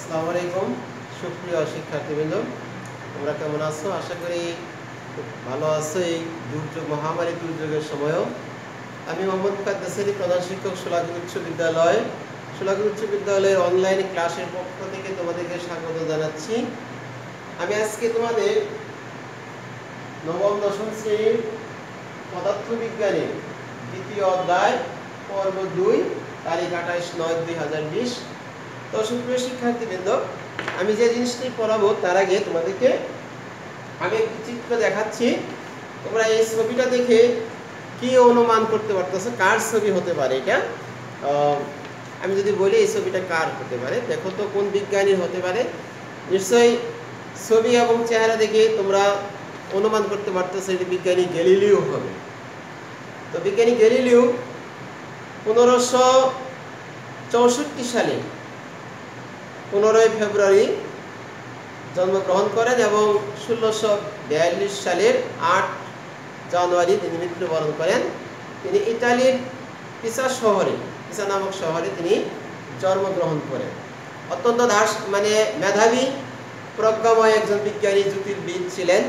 আসসালামু আলাইকুম সুপ্রিয় শিক্ষার্থীবৃন্দ, তোমরা কেমন আছো? আশা করি খুব ভালো আছো। এই দুর্যোগ মহামারী দুর্যোগের সময়ও আমি মোহাম্মদ মুকাদ্দাস আলী, প্রধান শিক্ষক, সোলাগির উচ্চ বিদ্যালয়। সোলাগির উচ্চ বিদ্যালয়ের অনলাইন ক্লাসের পক্ষ থেকে তোমাদেরকে স্বাগত জানাচ্ছি। আমি আজকে তোমাদের নবম দশম শ্রেণীর পদার্থবিজ্ঞানের দ্বিতীয় অধ্যায় পর্ব 2, তারিখ 28/9/2020। তো সুপ্রিয় শিক্ষার্থীবৃন্দ, আমি যে জিনিসটি পড়াবো তার আগে তোমাদেরকে আমি একটি চিত্র দেখাচ্ছি। তোমরা এই ছবিটা দেখে কি অনুমান করতে পারতেছো কার ছবি হতে পারে এটা? আমি যদি বলি এই ছবিটা কার হতে পারে, দেখো তো কোন বিজ্ঞানীর হতে পারে? নিশ্চয়ই ছবি এবং চেহারা দেখে তোমরা অনুমান করতে পারতেছো এটি বিজ্ঞানী গ্যালিলিও হবে। তো বিজ্ঞানী গ্যালিলিও 1564 সালে 15 ফেব্রুয়ারি জন্মগ্রহণ করেন এবং 1642 সালের 8 জানুয়ারি তিনি মৃত্যুবরণ করেন। তিনি ইতালির পিসা নামক শহরে তিনি জন্মগ্রহণ করেন। অত্যন্ত মেধাবী প্রজ্ঞাময় একজন বিজ্ঞানী জ্যোতির্বিদ ছিলেন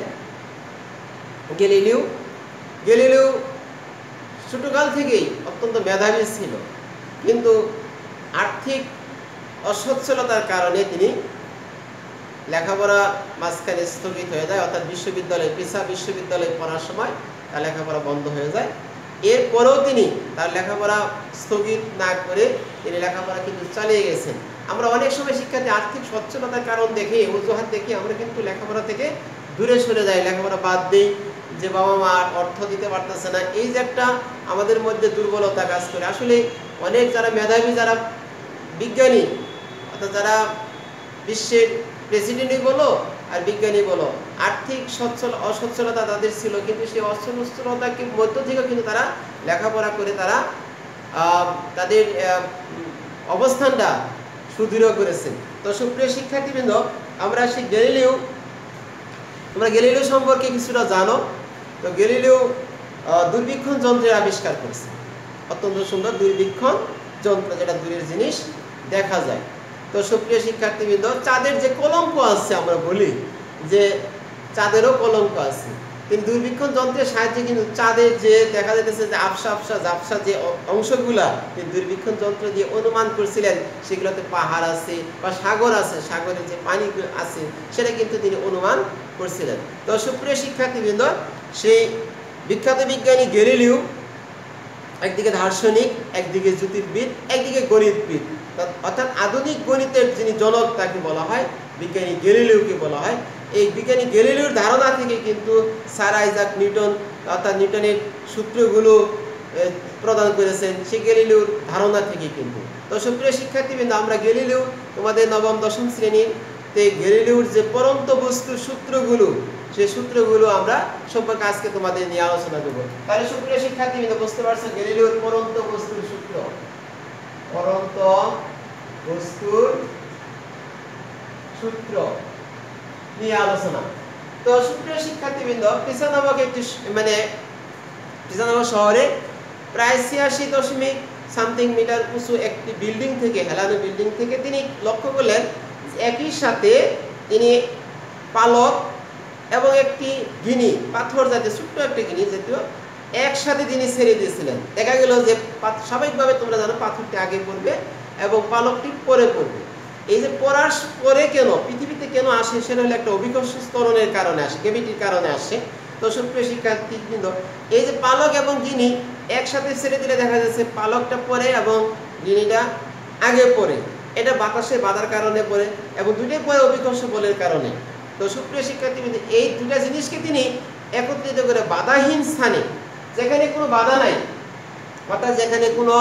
গ্যালিলিও ছোটকাল থেকেই অত্যন্ত মেধাবী ছিল, কিন্তু আর্থিক অসচ্ছলতার কারণে তিনি লেখাপড়া মাঝখানে স্থগিত হয়ে যায়, অর্থাৎ পিসা বিশ্ববিদ্যালয়ে পড়ার সময় তার লেখাপড়া বন্ধ হয়ে যায়। এরপরেও তিনি তার লেখাপড়া স্থগিত না করে তিনি লেখাপড়া কিন্তু চালিয়ে গেছেন। আমরা অনেক সময় শিক্ষার্থী আর্থিক সচ্ছলতার কারণ দেখে, অজুহাত দেখে আমরা কিন্তু লেখাপড়া থেকে দূরে সরে যাই, লেখাপড়া বাদ দিই, যে বাবা মা অর্থ দিতে পারতেছে না, এই যে একটা আমাদের মধ্যে দুর্বলতা কাজ করে। আসলে অনেক যারা মেধাবী, যারা বিজ্ঞানী, অর্থাৎ যারা বিশ্বের প্রেসিডেন্টই বলো আর বিজ্ঞানী বলো, আর্থিক অসচ্ছলতা তাদের ছিল, কিন্তু সেই অসচ্ছলতার মধ্য থেকে কিন্তু তারা লেখাপড়া করে তারা তাদের অবস্থানটা সুদৃঢ় করেছেন। তো সুপ্রিয় শিক্ষার্থীবৃন্দ, আমরা সেই গ্যালিলিও সম্পর্কে কিছুটা জানো। তো গ্যালিলিও দূরবীক্ষণ যন্ত্রের আবিষ্কার করেছে, অত্যন্ত সুন্দর দূরবীক্ষণ যন্ত্র, যেটা দূরের জিনিস দেখা যায়। তো সুপ্রিয় শিক্ষার্থীবৃন্দ, চাঁদের যে কলঙ্ক আছে, আমরা বলি যে চাঁদেরও কলঙ্ক আছে, তিনি দূরবীক্ষণ যন্ত্রের সাহায্যে কিন্তু চাঁদের যে দেখা যাইতেছে যে ঝাপসা যে অংশগুলা তিনি দূরবীক্ষণ যন্ত্র দিয়ে অনুমান করছিলেন, সেগুলোতে পাহাড় আছে বা সাগর আছে, সাগরের যে পানি আছে সেটা কিন্তু তিনি অনুমান করছিলেন। তো সুপ্রিয় শিক্ষার্থীবৃন্দ, সেই বিখ্যাত বিজ্ঞানী গ্যালিলিও একদিকে দার্শনিক, একদিকে জ্যোতির্বিদ, একদিকে গণিতবিদ, অর্থাৎ আধুনিক গণিতের যিনি জনক তাকে বলা হয়, বিজ্ঞানী গ্যালিলিওকে বলা হয়। এই বিজ্ঞানী গ্যালিলিওর ধারণা থেকে কিন্তু স্যার আইজাক নিউটন, অর্থাৎ নিউটনের সূত্রগুলো প্রদান করেছেন সেই গ্যালিলিওর ধারণা থেকে কিন্তু। তো সুপ্রিয় শিক্ষার্থীবৃন্দ, আমরা গ্যালিলিও তোমাদের নবম দশম শ্রেণীতে গ্যালিলিওর যে পরন্ত বস্তুর সূত্রগুলো, সেই সূত্রগুলো আমরা সম্পর্কে আজকে তোমাদের নিয়ে আলোচনা করব। তাহলে সুপ্রিয় শিক্ষার্থীবৃন্দ, বুঝতে পারছো গ্যালিলিওর পরন্ত বস্তুর সূত্র, পরন্ত বস্তুর সূত্র নিয়ে আলোচনা। তো সুপ্রিয় শিক্ষার্থীবৃন্দ, পিসা নামক শহরে প্রায় 86.something মিটার উঁচু একটি বিল্ডিং থেকে, হেলানো বিল্ডিং থেকে তিনি লক্ষ্য করলেন একই সাথে তিনি পালক এবং একটি গিনি, পাথর জাতীয় ছোট্ট একটা গিনি জাতীয় একসাথে তিনি ছেড়ে দিয়েছিলেন। দেখা গেল যে স্বাভাবিকভাবে তোমরা জানো পাথরটি আগে পড়বে এবং পালকটি পরে পড়বে। এই যে পড়ার পরে কেন পৃথিবীতে কেন আসে, সেটা হলো একটা অভিকর্ষ ত্বরণের কারণে আসে, গ্র্যাভিটির কারণে আসে। তো সুপ্রিয় শিক্ষার্থীবৃন্দ, এই যে পালক এবং গিনি একসাথে ছেড়ে দিলে দেখা যাচ্ছে পালকটা পরে এবং গিনিটা আগে পড়ে, এটা বাতাসে বাধার কারণে পড়ে এবং দুটোই পরে অভিকর্ষ বলের কারণে। তো সুপ্রিয় শিক্ষার্থীবৃন্দ, এই দুটা জিনিসকে তিনি একত্রিত করে বাধাহীন স্থানে, যেখানে কোনো বাধা নাই, অর্থাৎ যেখানে কোনো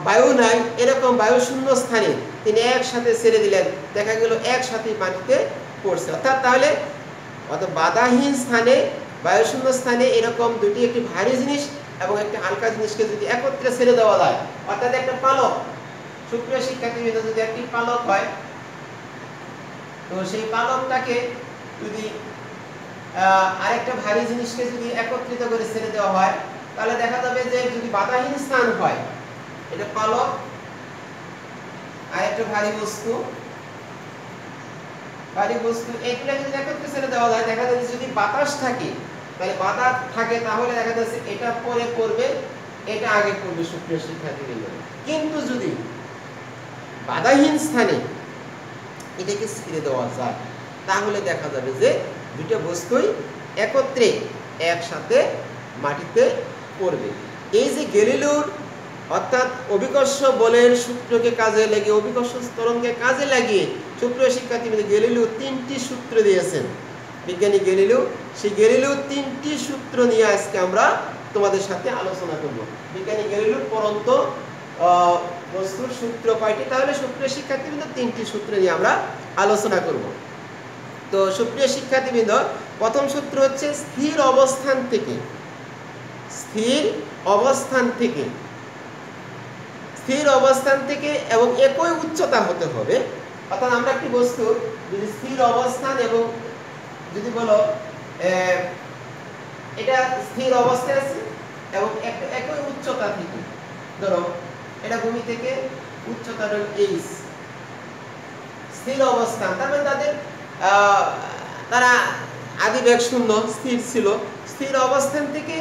বায়ু নাই, এরকম বায়ু শূন্য স্থানে তিনি একসাথে ছেড়ে দিলেন, দেখা গেল একসাথে মাটিতে পড়ছে। অর্থাৎ বাধাহীন স্থানে, বায়ুশূন্য স্থানে এরকম দুটি, একটি ভারী জিনিস এবং একটি হালকা জিনিসকে যদি একত্রে ছেড়ে দেওয়া যায়, অর্থাৎ একটা পালক, সুপ্রিয় শিক্ষার্থীবৃন্দ, যদি একটি পালক হয়, তো সেই পালকটাকে যদি আরেকটা ভারী জিনিসকে যদি একত্রিত করে ছেড়ে দেওয়া হয়, তাহলে দেখা যাবে যে যদি বাধাহীন স্থান হয়, এটা পালক আর একটা ভারী বস্তু, ভারী বস্তু এইগুলা যদি একত্রে ছেড়ে দেওয়া যায়, দেখা যাচ্ছে যদি বাতাস থাকে, তাহলে বাতাস থাকে তাহলে দেখা যাচ্ছে এটা পরে পড়বে, এটা আগে পড়বে সুপ্রিয় শিক্ষার্থীবৃন্দ। কিন্তু যদি বাধাহীন স্থানে এটাকে ছেড়ে দেওয়া যায়, তাহলে দেখা যাবে যে দুটো বস্তুই একত্রে একসাথে মাটিতে পড়বে। এই যে গ্যালিলিওর অর্থাৎ অভিকর্ষ বলের সূত্রকে কাজে লাগিয়ে, অভিকর্ষ ত্বরণকে কাজে লাগিয়ে সুপ্রিয় শিক্ষার্থীবৃন্দ গ্যালিলিও 3টি সূত্র দিয়েছেন বিজ্ঞানী গ্যালিলিও। সেই গ্যালিলিও 3টি সূত্র নিয়ে আজকে আমরা তোমাদের সাথে আলোচনা করব। বিজ্ঞানী গ্যালিলিওর পরন্ত বস্তুর সূত্র কয়টি? তাহলে সুপ্রিয় শিক্ষার্থীবৃন্দ 3টি সূত্র নিয়ে আমরা আলোচনা করব। তো সুপ্রিয় শিক্ষার্থীবৃন্দ, প্রথম সূত্র হচ্ছে স্থির অবস্থান থেকে, স্থির অবস্থান থেকে, স্থির অবস্থান থেকে এবং একই উচ্চতা হতে হবে। অর্থাৎ আমরা একটি বস্তু যদি স্থির অবস্থান এবং যদি বলো এটা স্থির অবস্থায় আছে এবং একই উচ্চতা থেকে, ধরো এটা ভূমি থেকে উচ্চতা হল h, স্থির অবস্থান, তার মানে তারা আদি বেগ শূন্য স্থির ছিল। স্থির অবস্থান থেকে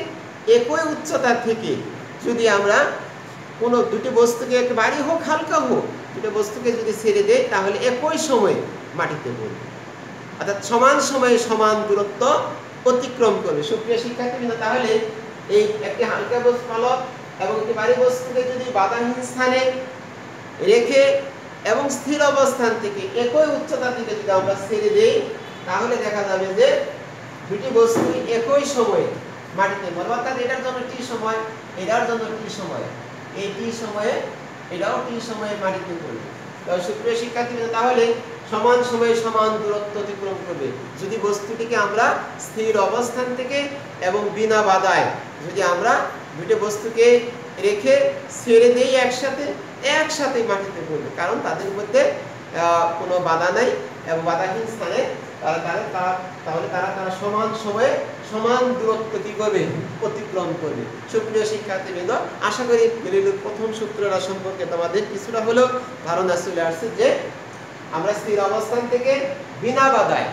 একই উচ্চতা থেকে যদি আমরা কোনো দুটি বস্তুকে ভারী হোক হালকা হোক, দুটো বস্তুকে যদি ছেড়ে দেয় তাহলে একই সময়ে মাটিতে পড়বে, অর্থাৎ সমান সময়ে সমান দূরত্ব অতিক্রম করবে। সুপ্রিয় শিক্ষার্থীবৃন্দ, তাহলে এই একটি হালকা বস্তু পালক এবং একটি ভারী বস্তুকে যদি বাধাহীন স্থানে রেখে এবং স্থির অবস্থান থেকে একই উচ্চতা থেকে যদি আমরা ছেড়ে দেই, তাহলে দেখা যাবে যে দুটি বস্তু একই সময়ে মাটিতে পড়বে। অর্থাৎ এটার জন্য টি সময়, এটার জন্য টি সময়, এই টি সময়ে এটাও টি সময়ে মাটিতে পড়বে। তো সুপ্রিয় শিক্ষার্থীবৃন্দ, তাহলে সমান সময়ে সমান দূরত্ব অতিক্রম করবে যদি বস্তুটিকে আমরা স্থির অবস্থান থেকে এবং বিনা বাধায় যদি আমরা দুটো বস্তুকে রেখে ছেড়ে দেই একসাথে, একসাথে মাটিতে পড়বে, কারণ তাদের মধ্যে কোনো বাধা নাই এবং বাধাহীন স্থানে তাহলে তারা সমান সময়ে সমান দূরত্ব কি করবে? অতিক্রম করবে। সুপ্রিয় শিক্ষার্থীবৃন্দ, আশা করি গ্যালিলিওর প্রথম সূত্রটা সম্পর্কে তোমাদের কিছুটা হলেও ধারণা চলে আসছে যে আমরা স্থির অবস্থান থেকে বিনা বাধায়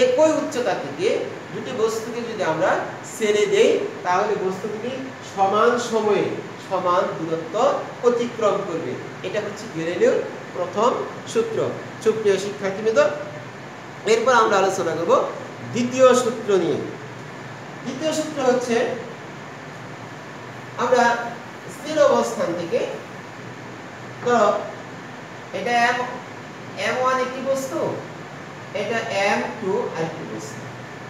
একই উচ্চতা থেকে দুটি বস্তুকে যদি আমরা ছেড়ে দেই, তাহলে বস্তুগুলি সমান সময়ে সমান দূরত্ব অতিক্রম করবে। এটা হচ্ছে গ্যালিলিওর প্রথম সূত্র। সুপ্রিয় শিক্ষার্থীবৃন্দ, এরপর আমরা আলোচনা করব দ্বিতীয় সূত্র নিয়ে। দ্বিতীয় সূত্র হচ্ছে আমরা স্থির অবস্থান থেকে, ধরো এটা m1 একটি বস্তু, এটা m2 আরেকটি বস্তু।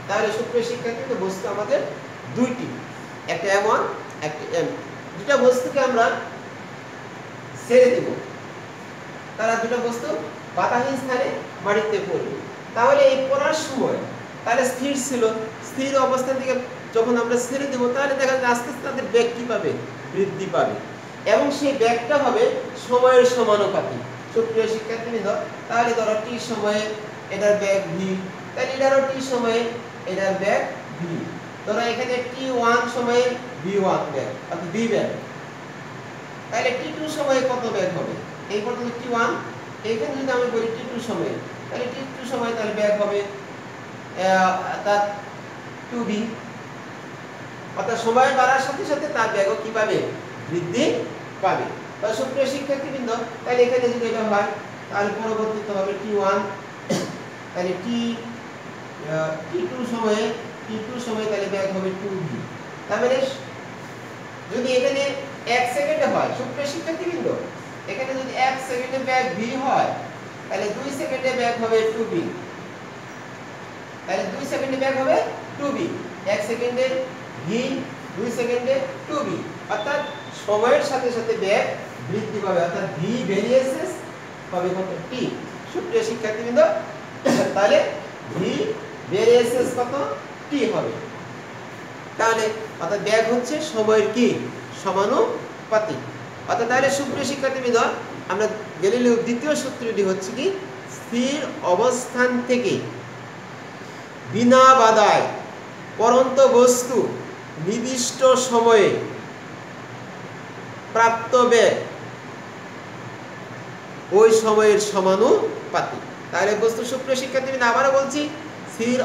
তাহলে সুপ্রিয় শিক্ষার্থীবৃন্দ, বস্তু আমাদের দুইটি, একটা m1 একটা m2। দুটো বস্তুকে আমরা ছেড়ে দেব, তারা দুটো বস্তু বাধাহীন স্থানে মাটিতে পড়বে। তাহলে এই পড়ার সময় তাহলে স্থির ছিল, স্থির অবস্থান থেকে যখন আমরা ছেড়ে দেব, তাহলে দেখা যাচ্ছে আস্তে আস্তে তাদের বেগ কি পাবে? বৃদ্ধি পাবে, এবং সেই বেগটা হবে সময়ের সমানুপাতিক। সুপ্রিয় শিক্ষার্থীবৃন্দ, তাহলে ধরো টি সময়ে এটার বেগ v, তাহলে এটারও টি সময়ে এটার বেগ v। ধরো এখানে t1 সময়ে v1 বেগ অর্থাৎ v বেগ, তাহলে t2 সময়ে কত বেগ হবে? এই পর্যন্ত t1, এখানে যদি আমি বলি t2 সময়ে, তাহলে t2 সময়ে তাহলে বেগ হবে অর্থাৎ 2v, অর্থাৎ সময় বাড়ার সাথে সাথে তার বেগও কি পাবে? বৃদ্ধি পাবে। তো সুপ্রিয় শিক্ষার্থীবৃন্দ, তাহলে এখানে যদি এটা হয়, তাহলে পরবর্তীতে হবে t1, তাহলে t2 সময়ে তাহলে বেগ হবে 2v। তার মানে যদি এখানে 1 সেকেন্ডে হয়, সুপ্রিয় শিক্ষার্থীবৃন্দ, এখানে যদি 1 সেকেন্ডে বেগ v হয়, তাহলে 2 সেকেন্ডে বেগ হবে 2v, তাহলে 2 সেকেন্ডে বেগ হবে 2v, 1 সেকেন্ডে v, 2 সেকেন্ডে 2v, অর্থাৎ সময়ের সাথে সাথে বেগ বৃদ্ধি পাবে, অর্থাৎ v ভেরিয়েসেস হবে কত? t। সুপ্রিয় শিক্ষার্থীবৃন্দ, তাহলে v ভেরিয়েসেস কত? t হবে। তাহলে অর্থাৎ বেগ হচ্ছে সময়ের কি? সমানুপাতিক। অর্থাৎ তাহলে সুপ্রিয় শিক্ষার্থীবৃন্দ, আমরা গ্যালিলিওর দ্বিতীয় সূত্রটি হচ্ছে কি? স্থির অবস্থান থেকে বিনা বাধায় পড়ন্ত বস্তু নির্দিষ্ট সময়ে প্রাপ্ত বেগ ওই সময়ের সমানুপাতিক। তাহলে বস্তু সুপ্রিয় শিক্ষার্থীবৃন্দ আবারও বলছি, স্থির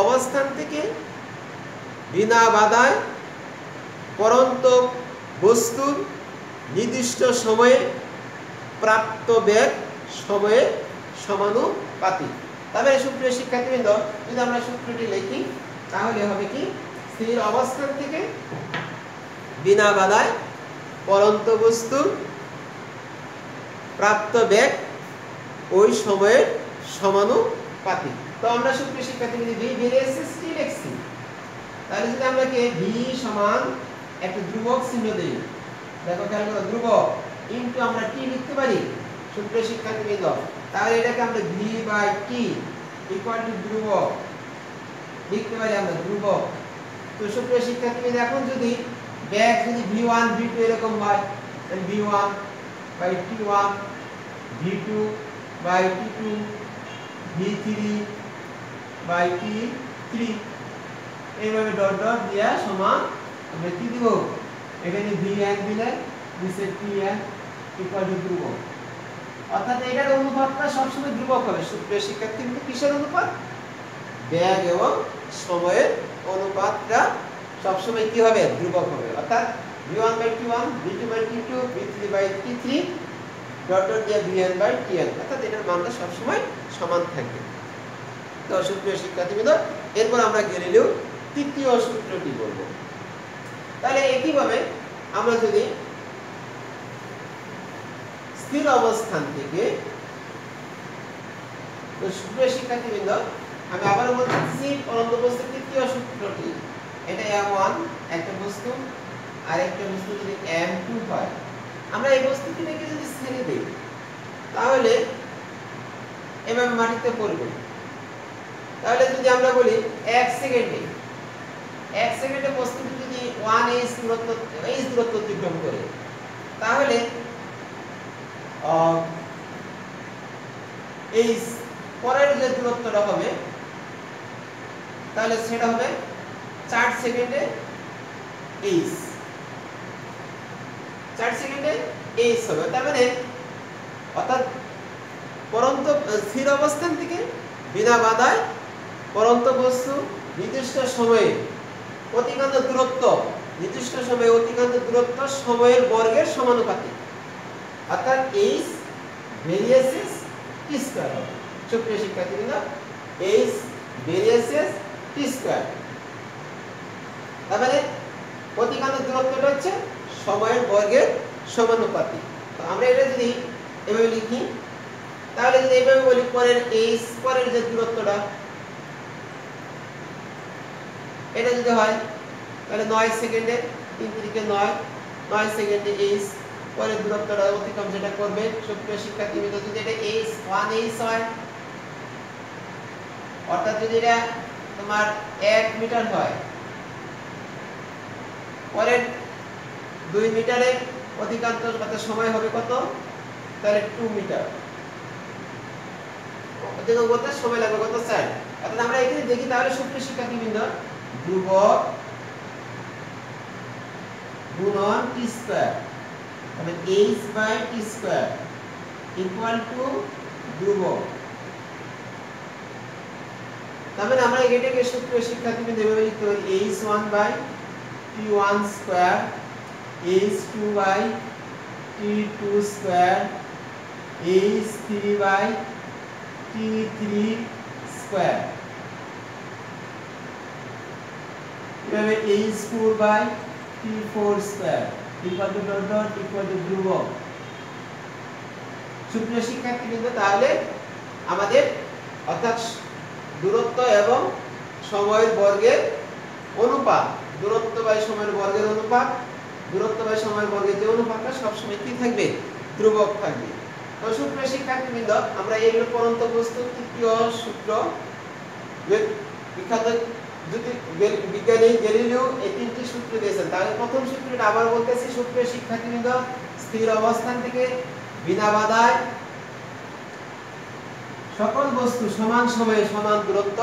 অবস্থান থেকে বিনা বাধায় পরন্ত বস্তুর নির্দিষ্ট সময়ে প্রাপ্ত বেগ সময়ে সমানুপাতিক। তবে সুপ্রিয় শিক্ষার্থীবৃন্দ যদি আমরা সূত্রটি লিখি তাহলে হবে কি, স্থির অবস্থান থেকে বিনা বাধায় পরন্ত বস্তুর প্রাপ্ত বেগ ওই সময়ের সমানুপাতিক। তো আমরা সুপ্রিয় শিক্ষার্থীবৃন্দ ভি ভেরিয়েসিস টি লিখছি, তাহলে যদি আমরা কে ভি সমান একটা ধ্রুবক চিহ্ন দেই, দেখো খেয়াল করো, ধ্রুবক ইনটু আমরা টি লিখতে পারি সুপ্রিয় শিক্ষার্থীবৃন্দ, তাহলে এটাকে আমরা V by T equal to ধ্রুবক লিখতে পারি আমরা, ধ্রুবক। তো সুপ্রিয় শিক্ষার্থীবৃন্দ এখন যদি ব্যাগ যদি v1 v2 এরকম হয়, তাহলে v1 by t1 v2 by t2 v3 by t3 এইভাবে ডট ডট দিয়া সমান আমরা কি দিব, এখানে vn দিলে নিচে tn ইকুয়াল টু ধ্রুবক, অর্থাৎ এটার অনুপাতটা সবসময় ধ্রুবক হবে। সুপ্রিয় শিক্ষার্থীবৃন্দ কিসের অনুপাত? ব্যাগ এবং সময়ের অনুপাতটা সবসময় কি হবে, ধ্রুবক হবে। অর্থাৎ v1 by t1 v2 by t2 v3 by t3 dot dot দিয়ে vn বাই tn, অর্থাৎ এটার মানটা সবসময় সমান থাকবে। তো সুপ্রিয় শিক্ষার্থীবৃন্দ এরপর আমরা গ্যালিলিও তৃতীয় সূত্রটি বলবো। তাহলে একইভাবে আমরা যদি স্থির অবস্থান থেকে, তো সুপ্রিয় শিক্ষার্থীবৃন্দ আমি আবারও বলছি পরন্ত বস্তুর তৃতীয় সূত্রটি, এটা m1 একটা বস্তু আর একটা বস্তু যদি m2 হয়, আমরা এই বস্তুটিকে যদি ছেড়ে দেই তাহলে এভাবে মাটিতে পড়বে। তাহলে যদি আমরা বলি 1 সেকেন্ডে বস্তুটি যদি 1h দূরত্ব অতিক্রম করে, তাহলে এই পরের যে দূরত্বটা হবে তাহলে সেটা হবে 4 সেকেন্ডে h, 4 সেকেন্ডে h হবে। তার মানে অর্থাৎ পরন্ত স্থির অবস্থান থেকে বিনা বাধায় পরন্ত বস্তু নির্দিষ্ট সময়ে অতিক্রান্ত দূরত্ব, নির্দিষ্ট সময়ে অতিক্রান্ত দূরত্ব সময়ের বর্গের সমানুপাতিক, অর্থাৎ h ভেরিয়েসিস t স্কয়ার হবে। সুপ্রিয় শিক্ষার্থীবৃন্দ h ভেরিয়েসিস t স্কয়ার, তার মানে অতিক্রান্ত দূরত্বটা হচ্ছে সময়ের বর্গের সমানুপাতিক। তো আমরা এটা যদি এভাবে লিখি, তাহলে যদি এইভাবে বলি পরের h পরের যে দূরত্বটা এটা যদি হয় তাহলে 9 সেকেন্ডে 3 3 9 সেকেন্ডে h পরের দূরত্বটা অতিক্রম যেটা করবে। সুপ্রিয় শিক্ষার্থীবৃন্দ যদি এটা h 1h হয়, অর্থাৎ যদি এটা তোমার 1 মিটার হয়, পরের 2 মিটারে অতিক্রান্ত সময় হবে কত, তাহলে 2 মিটার অতিক্রম করতে সময় লাগবে কত, 4। অর্থাৎ আমরা এখানে দেখি তাহলে সুপ্রিয় শিক্ষার্থীবৃন্দ ধ্রুবক গুণন t স্কয়ার, মানে h by t square equal to ধ্রুবক। তার মানে আমরা এটাকে সুপ্রিয় শিক্ষার্থীবৃন্দ এভাবে লিখতে পারি h1 by t1 square h2 by t2 square h3 by t3 square, এভাবে h4 by t4 square equal to dot dot equal to ধ্রুবক। সুপ্রিয় শিক্ষার্থীবৃন্দ তাহলে আমাদের অর্থাৎ দূরত্ব এবং সময়ের বর্গের অনুপাত, দূরত্ব বাই সময়ের বর্গের অনুপাত, দূরত্ব বাই সময়ের বর্গের যে অনুপাতটা সবসময় কি থাকবে, ধ্রুবক থাকবে। তো সুপ্রিয় শিক্ষার্থীবৃন্দ আমরা এই পরন্ত বস্তুর তৃতীয় সূত্র, বিখ্যাত বিজ্ঞানী গ্যালিলিও এই তিনটি সূত্র দিয়েছেন। তাহলে প্রথম সূত্রটা আবার বলতেছি সুপ্রিয় শিক্ষার্থীবৃন্দ, স্থির অবস্থান থেকে বিনা বাধায় সকল বস্তু সমান সময়ে সমান দূরত্ব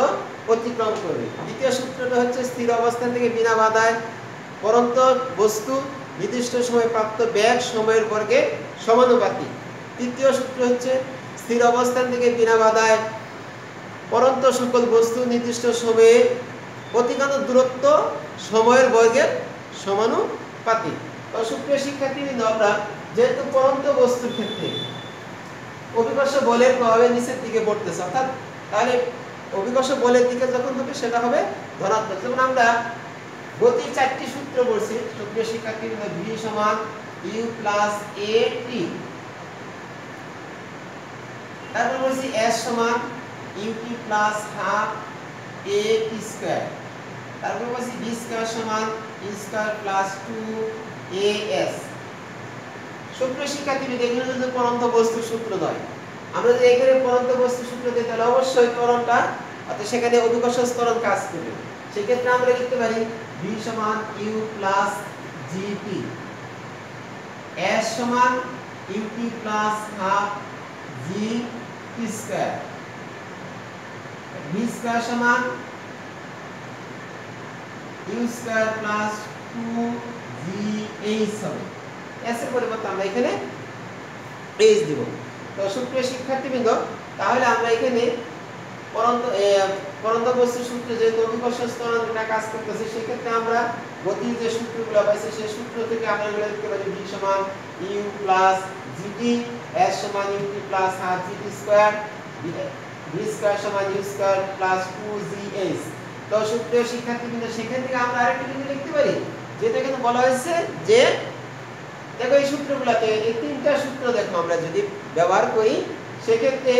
অতিক্রম করবে। দ্বিতীয় সূত্রটা হচ্ছে স্থির অবস্থান থেকে বিনা বাধায় পরন্ত বস্তু নির্দিষ্ট সময়ে প্রাপ্ত বেগ সময়ের বর্গের সমানুপাতিক। তৃতীয় সূত্র হচ্ছে স্থির অবস্থান থেকে বিনা বাধায় পরন্ত সকল বস্তু নির্দিষ্ট সময়ে অতিক্রান্ত দূরত্ব সময়ের বর্গের সমানুপাতিক। তো সুপ্রিয় শিক্ষার্থীবৃন্দ, আমরা যেহেতু পরন্ত বস্তুর ক্ষেত্রে অভিকর্ষ বলের প্রভাবে নিচের দিকে পড়তেছে, অর্থাৎ তাহলে অভিকর্ষ বলের দিকে যখন হবে সেটা হবে ধনাত্মক। যেমন আমরা গতির 4টি সূত্র পড়ছি সুপ্রিয় শিক্ষার্থীবৃন্দ, v সমান u প্লাস at, তারপর বলছি s সমান ut plus half a t square, তারপর বলছি v স্কয়ার সমান e স্কয়ার প্লাস 2as। সুপ্রিয় শিক্ষার্থীবৃন্দ, এগুলো যদি পরন্ত বস্তুর সূত্র নয়, আমরা যদি এখানে পরন্ত বস্তুর সূত্র দিই তাহলে অবশ্যই ত্বরণটা অর্থাৎ সেখানে অভিকর্ষ ত্বরণ কাজ করবে। সেক্ষেত্রে আমরা লিখতে পারি v সমান u প্লাস gt, s সমান ut plus half g t square, v square সমান u স্কয়ার প্লাস 2gh হবে। s এর পরিবর্তে আমরা এখানে h দিব। তো সুপ্রিয় শিক্ষার্থীবৃন্দ, তাহলে আমরা এখানে পরন্ত বস্তুর সূত্রে যেহেতু অভিকর্ষ ত্বরণটা কাজ করতেছে, সেক্ষেত্রে আমরা গতির যে সূত্রগুলো পাইছি সেই সূত্র থেকে আমরা এগুলো লিখতে পারি v সমান u প্লাস gt, s সমান ut plus half gt square, v square সমান u স্কয়ার প্লাস 2gh। তো সুপ্রিয় শিক্ষার্থীবৃন্দ, সেখান থেকে আমরা আরেকটা জিনিস লিখতে পারি, যেটা এখানে বলা হয়েছে যে দেখো এই সূত্রগুলোতে এই তিনটা সূত্র দেখো আমরা যদি ব্যবহার করি সেক্ষেত্রে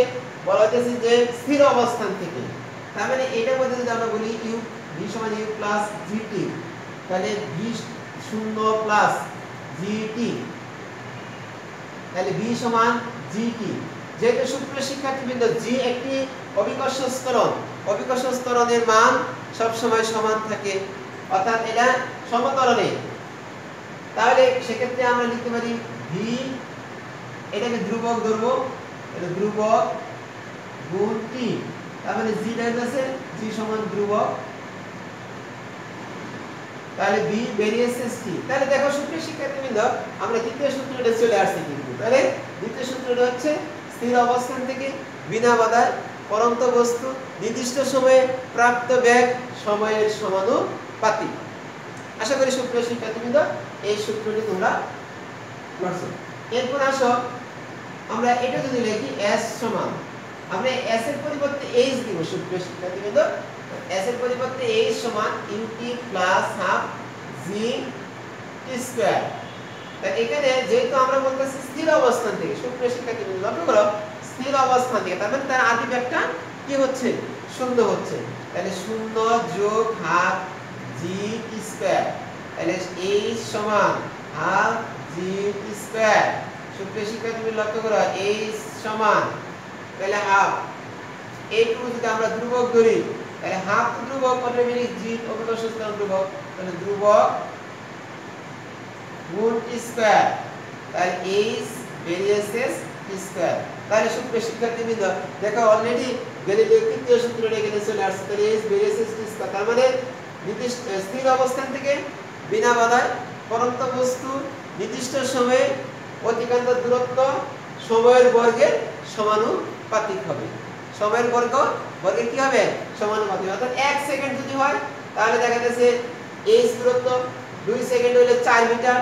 বলা হচ্ছে যে স্থির অবস্থান থেকে, তার মানে এটার মধ্যে যদি আমরা বলি u v সমান u প্লাস gt, তাহলে v শূন্য প্লাস gt, তাহলে v সমান gt। যেহেতু সুপ্রিয় শিক্ষার্থীবৃন্দ g একটি অভিকর্ষ ত্বরণ, অভিকর্ষ ত্বরণের মান সব সময় সমান থাকে, অর্থাৎ এটা সমত্বরণে, তাহলে সেক্ষেত্রে আমরা লিখতে পারি v, এটাকে ধ্রুবক ধরবো, এটা ধ্রুবক গুণ t, তার মানে g দাঁড়িয়ে আছে g সমান ধ্রুবক, তাহলে v ভেরিয়েন্স t। তাহলে দেখো সুপ্রিয় শিক্ষার্থীবৃন্দ, আমরা তৃতীয় সূত্রটা চলে আসছে কিন্তু। তাহলে দ্বিতীয় সূত্রটা হচ্ছে স্থির অবস্থান থেকে বিনা বাধায় পরন্ত বস্তু নির্দিষ্ট সময়ে প্রাপ্ত বেগ সময়ের সমানুপাতিক। আশা করি সুপ্রিয় শিক্ষার্থীবৃন্দ এই সূত্রটি তোমরা পড়ছো। এরপর আসো আমরা এটা যদি লিখি s সমান, আমরা s এর পরিবর্তে h দিব সুপ্রিয় শিক্ষার্থীবৃন্দ, s এর পরিবর্তে h সমান ut plus half g t square. তাই এখানে যেহেতু আমরা বলতেছি স্থির অবস্থান থেকে, সুপ্রিয় শিক্ষার্থীবৃন্দ লক্ষ্য করো স্থির অবস্থান থেকে, তার মানে তার আদি বেগটা কি হচ্ছে, শূন্য হচ্ছে, তাহলে 0 যোগ হাফ g t স্কয়ার, তাহলে h সমান হাফ g t স্কয়ার। সুপ্রিয় শিক্ষার্থীবৃন্দ লক্ষ্য করো h সমান তাহলে হাফ, এইটুকু যদি আমরা ধ্রুবক ধরি তাহলে হাফ ধ্রুবক অটোমেটিক g অভিকর্ষ ত্বরণ ধ্রুবক, তাহলে ধ্রুবক গুণ t স্কয়ার, তাহলে h ভেরিয়েন্স t স্কয়ার। তাহলে সুপ্রিয় শিক্ষার্থীবৃন্দ দেখো অলরেডি গ্যালিলিও তৃতীয় সূত্রটা এখানে চলে আসছে, তাহলে h ভেরিয়েন্স t স্কয়ার, তার মানে নির্দিষ্ট স্থির অবস্থান থেকে বিনা বাধায় পরন্ত বস্তু নির্দিষ্ট সময়ে অতিক্রান্ত দূরত্ব সময়ের বর্গের সমানুপাতিক হবে। সময়ের বর্গের কি হবে, সমানুপাতিক। অর্থাৎ 1 সেকেন্ড যদি হয় তাহলে দেখা যাচ্ছে h দূরত্ব, 2 সেকেন্ড হলে 4 মিটার,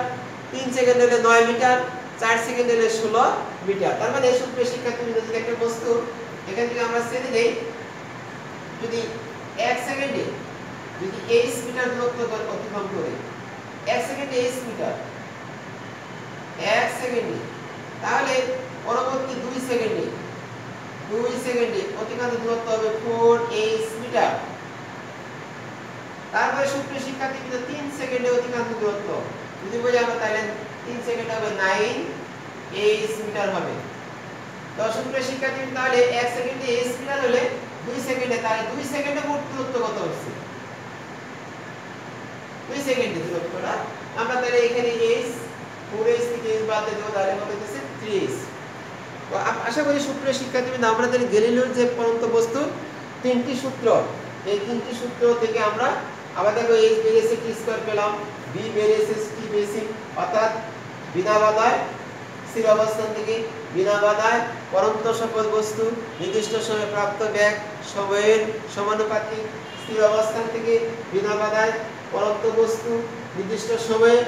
3 সেকেন্ড হলে 9 মিটার, 4 সেকেন্ড হলে 16 মিটার। তার মানে সুপ্রিয় শিক্ষার্থীবৃন্দ যদি একটা বস্তু এখান থেকে আমরা ছেড়ে দেই, যদি 1 সেকেন্ডে যদি h মিটার দূরত্ব অতিক্রম করে, 1 সেকেন্ডে h মিটার, 1 সেকেন্ডে, তাহলে পরবর্তী 2 সেকেন্ডে অতিক্রান্ত দূরত্ব হবে 4h মিটার। তারপরে সুপ্রিয় শিক্ষার্থীবৃন্দ 3 সেকেন্ডে অতিক্রান্ত দূরত্ব যদি বলি আমরা, তাহলে 3 সেকেন্ড হবে 9h মিটার হবে। তো সুপ্রিয় শিক্ষার্থীবৃন্দ তাহলে 1 সেকেন্ডে h মিটার হলে 2 সেকেন্ডে, তাহলে 2 সেকেন্ডে মোট দূরত্ব কত হচ্ছে, 2 সেকেন্ডে দূরত্বটা আমরা তাহলে এখানে h 4h থেকে h বাদ দেব, তাহলে কত হচ্ছে 3h। তো আশা করি সুপ্রিয় শিক্ষার্থীবৃন্দ আমরা তাহলে গ্যালিলিওর যে পরন্ত বস্তু তিনটি সূত্র, এই তিনটি সূত্র থেকে আমরা আবার দেখো h ভেরিয়েন্স t স্কয়ার পেলাম, v ভেরিয়েন্স t বেসিক, অর্থাৎ বিনা বাধায় স্থির অবস্থান থেকে বিনা বাধায় পরন্ত সকল বস্তু নির্দিষ্ট সময়ে প্রাপ্ত ব্যাগ সময়ের সমানুপাতিক স্থির অবস্থান থেকে বিনা বাধায় পরন্ত বস্তু নির্দিষ্ট সময়ে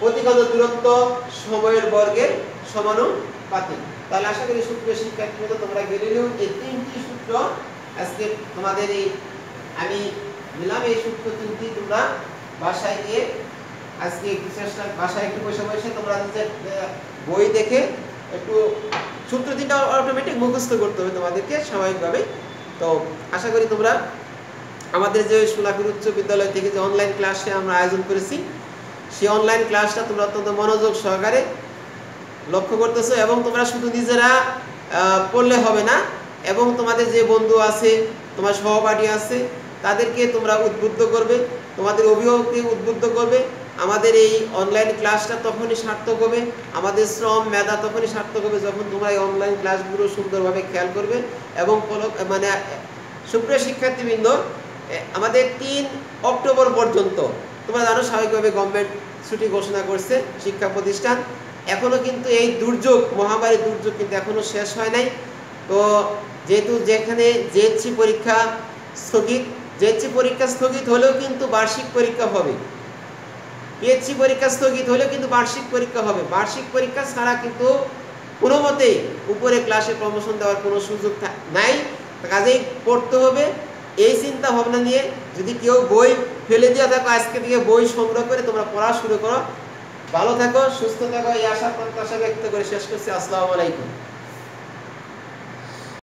অতিক্রান্ত দূরত্ব সময়ের বর্গের সমানুপাতিক। তাহলে আশা করি সুপ্রিয় শিক্ষার্থীরা তোমরা গ্যালিলিও এই তিনটি সূত্র আজকে তোমাদের এই আমি দিলাম, এই সূত্র তিনটি তোমরা বাসায় গিয়ে আজকে একটু চেষ্টা বাসায় একটু বসে বসে তোমরা নিজের বই দেখে একটু সূত্র তিনটা অটোমেটিক মুখস্থ করতে হবে তোমাদেরকে স্বাভাবিকভাবে। তো আশা করি তোমরা আমাদের যে সোনাপুর উচ্চ বিদ্যালয় থেকে যে অনলাইন ক্লাসে আমরা আয়োজন করেছি সেই অনলাইন ক্লাসটা তোমরা অত্যন্ত মনোযোগ সহকারে লক্ষ্য করতেছো এবং তোমরা শুধু নিজেরা পড়লে হবে না এবং তোমাদের যে বন্ধু আছে, তোমার সহপাঠী আছে, তাদেরকে তোমরা উদ্বুদ্ধ করবে, তোমাদের অভিভাবককে উদ্বুদ্ধ করবে। আমাদের এই অনলাইন ক্লাসটা তখনই সার্থক হবে, আমাদের শ্রম মেধা তখনই সার্থক হবে যখন তোমরা এই অনলাইন ক্লাসগুলো সুন্দরভাবে খেয়াল করবে। এবং মানে সুপ্রিয় শিক্ষার্থীবৃন্দ, আমাদের 3 অক্টোবর পর্যন্ত তোমরা জানো স্বাভাবিকভাবে গভর্নমেন্ট ছুটি ঘোষণা করছে শিক্ষা প্রতিষ্ঠান। এখনও কিন্তু এই দুর্যোগ, মহামারী দুর্যোগ কিন্তু এখনও শেষ হয় নাই। তো যেহেতু যেখানে জেএসসি পরীক্ষা স্থগিত, জেএসসি পরীক্ষা স্থগিত হলেও কিন্তু বার্ষিক পরীক্ষা হবে, পিএইচসি পরীক্ষা স্থগিত হলেও কিন্তু বার্ষিক পরীক্ষা হবে। বার্ষিক পরীক্ষা ছাড়া কিন্তু কোনো মতেই উপরে ক্লাসে প্রমোশন দেওয়ার কোনো সুযোগ নাই। কাজেই পড়তে হবে। এই চিন্তা ভাবনা নিয়ে যদি কেউ বই ফেলে দিয়ে থাকো, আজকে থেকে বই সংগ্রহ করে তোমরা পড়া শুরু করো। ভালো থাকো, সুস্থ থাকো, এই আশা প্রত্যাশা ব্যক্ত করে শেষ করছি। আসসালামু আলাইকুম।